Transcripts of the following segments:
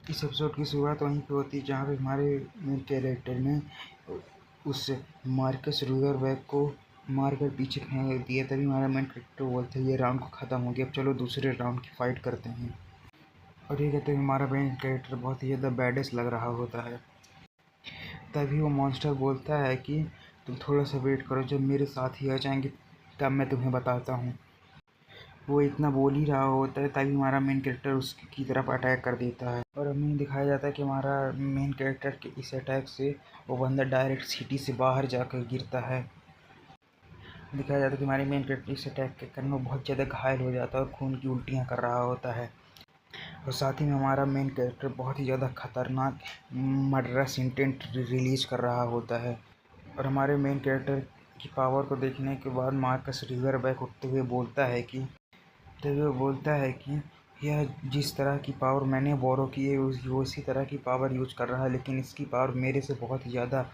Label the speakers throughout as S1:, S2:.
S1: इस एपिसोड की शुरुआत वहीं पे होती है जहाँ पे हमारे मेन कैरेक्टर ने उस मार्कस रुजरबर्ग को मारकर पीछे फेंक दिया। तभी हमारा मेन कैरेक्टर बोलते हैं ये राउंड को ख़त्म हो गया, अब चलो दूसरे राउंड की फ़ाइट करते हैं। और ये कहते हैं हमारा मेन कैरेक्टर बहुत ही ज़्यादा बैडेस्ट लग रहा होता है। तभी वो मॉन्स्टर बोलता है कि तुम थोड़ा सा वेट करो, जब मेरे साथ ही आ जाएंगे तब मैं तुम्हें बताता हूँ। वो इतना बोल ही रहा होता है तभी हमारा मेन कैरेक्टर उसकी तरफ अटैक कर देता है। और हमें दिखाया जाता है कि हमारा मेन कैरेक्टर के इस अटैक से वो बंदा डायरेक्ट सिटी से बाहर जाकर गिरता है। दिखाया जाता है कि हमारे मेन कैरेक्टर इस अटैक के कारण वो बहुत ज़्यादा घायल हो जाता है और खून की उल्टियाँ कर रहा होता है। और साथ ही में हमारा मेन कैरेक्टर बहुत ही ज़्यादा खतरनाक मर्डरस इंटेंट रिलीज कर रहा होता है। और हमारे मेन कैरेक्टर की पावर को देखने के बाद मार्कस रिवरबैक उठते हुए बोलता है कि यह जिस तरह की पावर मैंने बोरो की है वो इसी तरह की पावर यूज कर रहा है, लेकिन इसकी पावर मेरे से बहुत ही ज़्यादा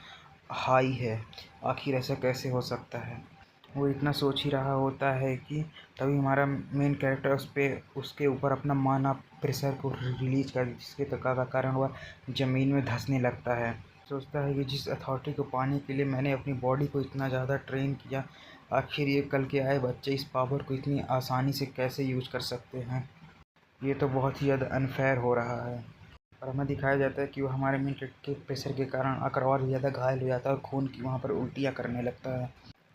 S1: हाई है। आखिर ऐसा कैसे हो सकता है? वो इतना सोच ही रहा होता है कि तभी हमारा मेन कैरेक्टर उसके ऊपर अपना माना प्रेशर को रिलीज कर जिसके कारण वह ज़मीन में धंसने लगता है। सोचता है कि जिस अथॉरिटी को पाने के लिए मैंने अपनी बॉडी को इतना ज़्यादा ट्रेन किया, आखिर ये कल के आए बच्चे इस पावर को इतनी आसानी से कैसे यूज कर सकते हैं। ये तो बहुत ही ज़्यादा अनफेयर हो रहा है। और हमें दिखाया जाता है कि वो हमारे मेन कैरेक्टर के प्रेशर के कारण आकर और ज़्यादा घायल हो जाता है और खून की वहाँ पर उल्टियाँ करने लगता है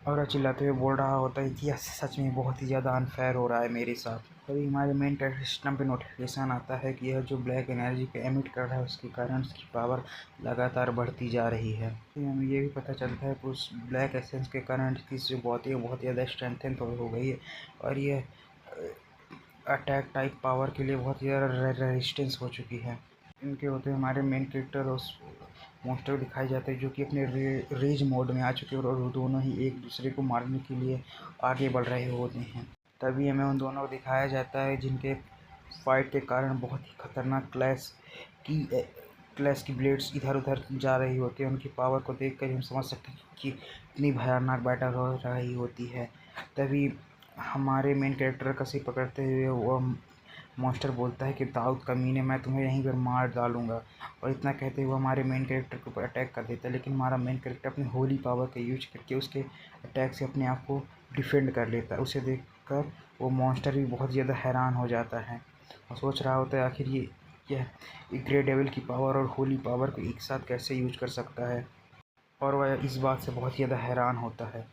S1: और चिल्लाते हुए बोल रहा होता है कि यह सच में बहुत ही ज़्यादा अनफेयर हो रहा है मेरे साथ। तभी हमारे मेन कैरेक्टर सिस्टम पे नोटिफिकेशन आता है कि यह जो ब्लैक एनर्जी को एमिट कर रहा है उसके कारण उसकी पावर लगातार बढ़ती जा रही है। तो हमें ये भी पता चलता है कि उस ब्लैक एसेंस के कारण इसकी जो बॉडी है बहुत ज़्यादा स्ट्रेंथन हो गई है और ये अटैक टाइप पावर के लिए बहुत ज़्यादा रेजिस्टेंस हो चुकी है। इनके होते हमारे मेन कैरेक्टर उस मॉन्स्टर दिखाए जाते हैं जो कि अपने रेज मोड में आ चुके हैं और वो दोनों ही एक दूसरे को मारने के लिए आगे बढ़ रहे होते हैं। तभी हमें उन दोनों को दिखाया जाता है जिनके फाइट के कारण बहुत ही खतरनाक क्लैश की ब्लेड्स इधर उधर जा रही होती है। उनकी पावर को देख कर हम समझ सकते हैं कि इतनी भयानक बैटल हो रही होती है। तभी हमारे मेन कैरेक्टर का सिर पकड़ते हुए वो मॉन्स्टर बोलता है कि दाऊद कमीने मैं तुम्हें यहीं पर मार डालूंगा। और इतना कहते हुए हमारे मेन कैरेक्टर के ऊपर अटैक कर देता है, लेकिन हमारा मेन कैरेक्टर अपनी होली पावर का यूज करके उसके अटैक से अपने आप को डिफेंड कर लेता है। उसे देखकर वो मॉन्स्टर भी बहुत ज़्यादा हैरान हो जाता है और सोच रहा होता है आखिर यह ग्रे डेविल की पावर और होली पावर को एक साथ कैसे यूज कर सकता है, और वह इस बात से बहुत ज़्यादा हैरान होता है।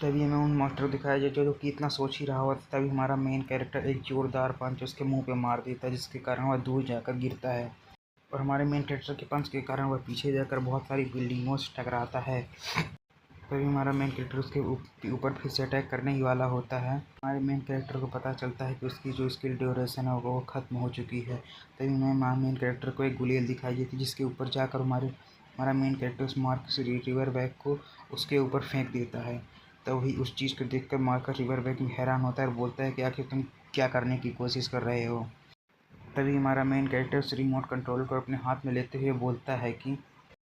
S1: तभी हमें उन मॉन्स्टर को दिखाया जाए जो कि इतना सोच ही रहा होता है। तभी हमारा मेन कैरेक्टर एक जोरदार पंच उसके मुंह पे मार देता है जिसके कारण वह दूर जाकर गिरता है और हमारे मेन कैरेक्टर के पंच के कारण वह पीछे जाकर बहुत सारी बिल्डिंगों से टकराता है। तभी हमारा मेन कैरेक्टर उसके ऊपर फिर से अटैक करने ही वाला होता है। हमारे मेन कैरेक्टर को पता चलता है कि उसकी जो स्किल ड्यूरेशन है वो ख़त्म हो चुकी है। तभी हमें मेन कैरेक्टर को एक गुलेल दिखाई देती है जिसके ऊपर जाकर हमारा मेन कैरेक्टर उस मार्कस रिवरबैक को उसके ऊपर फेंक देता है। तभी उस चीज़ को देखकर मार्कस रिवरबैक हैरान होता है और बोलता है कि आखिर तुम क्या करने की कोशिश कर रहे हो। तभी हमारा मेन कैरेक्टर उस रिमोट कंट्रोल को अपने हाथ में लेते हुए बोलता है कि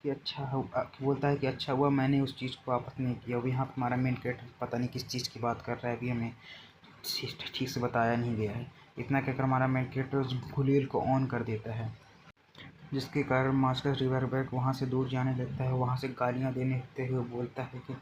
S1: अच्छा हुआ मैंने उस चीज़ को वापस नहीं किया। अभी यहाँ पर हमारा मेन कैरेक्टर पता नहीं किस चीज़ की बात कर रहा है, अभी हमें ठीक से बताया नहीं गया है। इतना कहकर हमारा मेन कैरेक्टर उस गुलेल को ऑन कर देता है जिसके कारण मार्कस रिवरबैक वहाँ से दूर जाने लगता है। वहाँ से गालियाँ देने लगते हुए बोलता है कि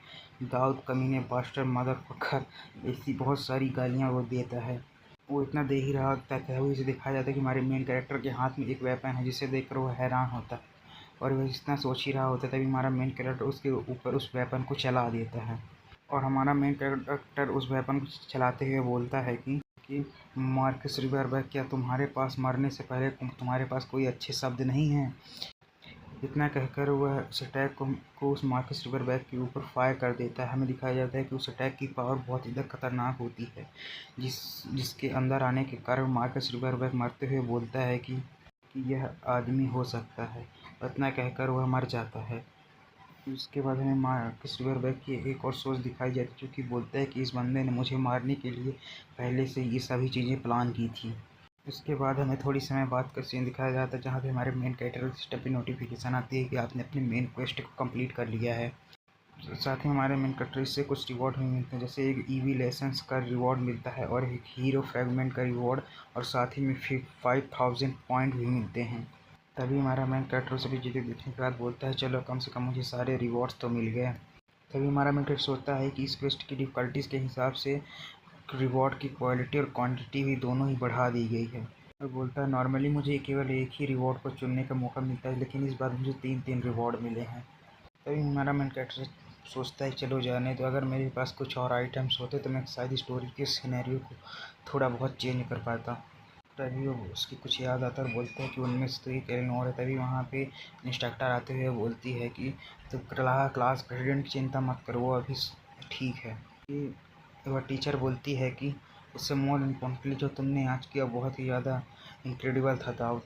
S1: दाऊद कमीने बास्टर मदरफकर, ऐसी बहुत सारी गालियाँ वो देता है। वो इतना दे ही रहा होता है तभी उसे दिखाया जाता है कि हमारे मेन कैरेक्टर के हाथ में एक वेपन है जिसे देखकर वो हैरान होता है और वह इतना सोच ही रहा होता है तभी हमारा मेन कैरेक्टर उसके ऊपर उस वेपन को चला देता है और हमारा मेन कैरेक्टर उस वेपन को चलाते हुए बोलता है कि मार्कस रिवरबैक, क्या तुम्हारे पास मरने से पहले तुम्हारे पास कोई अच्छे शब्द नहीं हैं? इतना कहकर वह उस अटैक को उस मार्कस रिवरबैक के ऊपर फायर कर देता है। हमें दिखाया जाता है कि उस अटैक की पावर बहुत ज़्यादा खतरनाक होती है जिसके अंदर आने के कारण मार्कस रिवरबैक मरते हुए बोलता है कि यह आदमी हो सकता है। इतना कहकर वह मर जाता है। उसके बाद हमें मार्कस रिवरबैक की एक और सोच दिखाई जाती है जो कि बोलता है कि इस बंदे ने मुझे मारने के लिए पहले से ये सभी चीज़ें प्लान की थी। उसके बाद हमें थोड़ी समय बाद का सीन दिखाया जाता है जहाँ पे हमारे मेन कैरेक्टर सिस्टम पे नोटिफिकेशन आती है कि आपने अपने मेन क्वेस्ट को कंप्लीट कर लिया है। साथ ही हमारे मेन कैरेक्टर से कुछ रिवॉर्ड भी मिलते हैं, जैसे एक ईवी लाइसेंस का रिवॉर्ड मिलता है और एक हीरो फ्रेगमेंट का रिवॉर्ड और साथ ही में 5000 पॉइंट भी मिलते हैं। तभी हमारा मेन कैरेक्टर सभी चीज़ें देखने के बाद बोलता है चलो कम से कम मुझे सारे रिवॉर्ड्स तो मिल गए। तभी हमारा मेन कैरेक्टर सोचता है कि इस क्वेस्ट की डिफ़िकल्टीज़ के हिसाब से रिवॉर्ड की क्वालिटी और क्वांटिटी भी दोनों ही बढ़ा दी गई है। और बोलता है नॉर्मली मुझे केवल एक ही रिवॉर्ड को चुनने का मौका मिलता है, लेकिन इस बार मुझे 3-3 रिवॉर्ड मिले हैं। तभी हमारा मेन कैरेक्टर सोचता है चलो जाने दो, अगर मेरे पास कुछ और आइटम्स होते तो मैं शायद स्टोरी के सिनेरियो को थोड़ा बहुत चेंज कर पाता। तभी वो उसकी कुछ याद आता है और बोलता है कि उनमें से तो एक एलेन और है। तभी वहाँ पे इंस्ट्रक्टर आते हुए बोलती है कि तो क्लास प्रेसिडेंट की चिंता मत करो, वो अभी ठीक है। वह टीचर बोलती है कि उससे मोर इम्पोर्टेंटली जो तुमने आज किया बहुत ही ज़्यादा इनक्रेडिबल था दाऊद।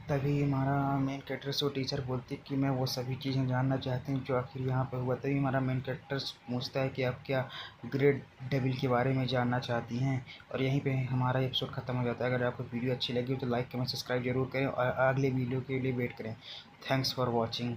S1: तभी हमारा मेन कैरेक्टर से वो टीचर बोलती है कि मैं वो सभी चीज़ें जानना चाहती हूँ जो आखिर यहाँ पर हुआ। तभी हमारा मेन कैरेक्टर पूछता है कि आप क्या ग्रेट डेविल के बारे में जानना चाहती हैं। और यहीं पे हमारा एपिसोड ख़त्म हो जाता है। अगर आपको वीडियो अच्छी लगी हो तो लाइक कमेंट सब्सक्राइब जरूर करें और अगले वीडियो के लिए वेट करें। Thanks for watching.